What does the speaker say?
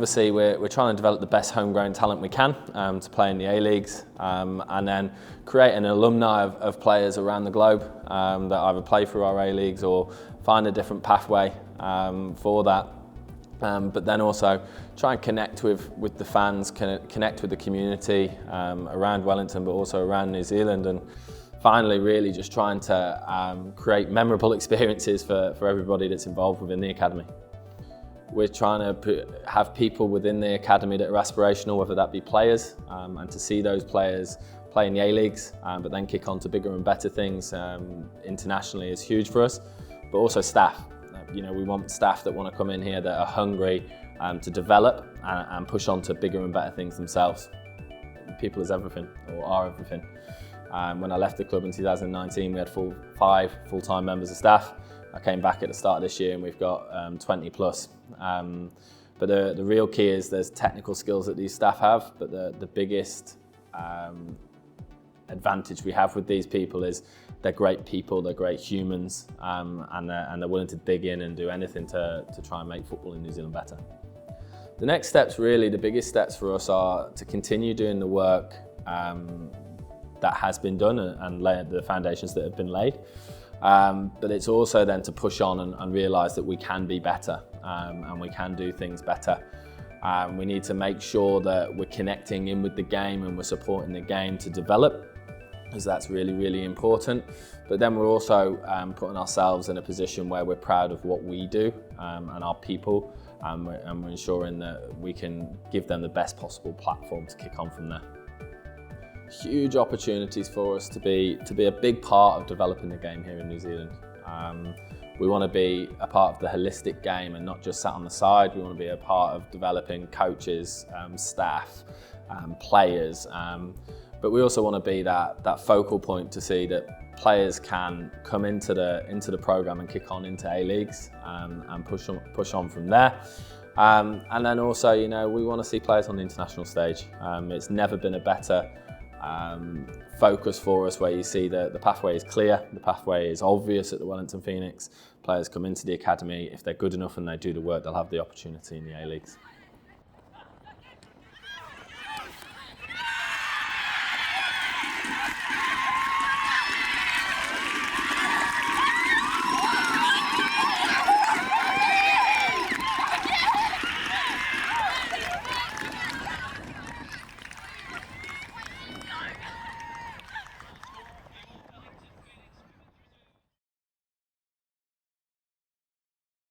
obviously we're trying to develop the best homegrown talent we can to play in the A-Leagues, and then create an alumni of players around the globe that either play through our A-Leagues or find a different pathway for that. But then also try and connect with the fans, connect with the community around Wellington, but also around New Zealand. And finally, really just trying to create memorable experiences for everybody that's involved within the academy. We're trying to have people within the academy that are aspirational, whether that be players, and to see those players play in the A-Leagues, but then kick on to bigger and better things internationally is huge for us, but also staff. You know, we want staff that want to come in here that are hungry to develop and push on to bigger and better things themselves. People is everything, or are everything. When I left the club in 2019, we had 5 full-time members of staff. I came back at the start of this year and we've got 20 plus. But the real key is there's technical skills that these staff have, but the biggest advantage we have with these people is they're great people, they're great humans, and they're willing to dig in and do anything to try and make football in New Zealand better. The next steps, really, the biggest steps for us are to continue doing the work that has been done and lay the foundations that have been laid. But it's also then to push on and realise that we can be better and we can do things better. We need to make sure that we're connecting in with the game and we're supporting the game to develop, because that's really, really important. But then we're also putting ourselves in a position where we're proud of what we do and our people, and we're ensuring that we can give them the best possible platform to kick on from there. Huge opportunities for us to be a big part of developing the game here in New Zealand. We want to be a part of the holistic game and not just sat on the side. We want to be a part of developing coaches, staff, players, but we also want to be that focal point to see that players can come into the program and kick on into A-Leagues and push on from there. And then also, you know, we want to see players on the international stage. It's never been a better focus for us, where you see the pathway is clear, the pathway is obvious at the Wellington Phoenix. Players come into the academy, if they're good enough and they do the work, they'll have the opportunity in the A-Leagues.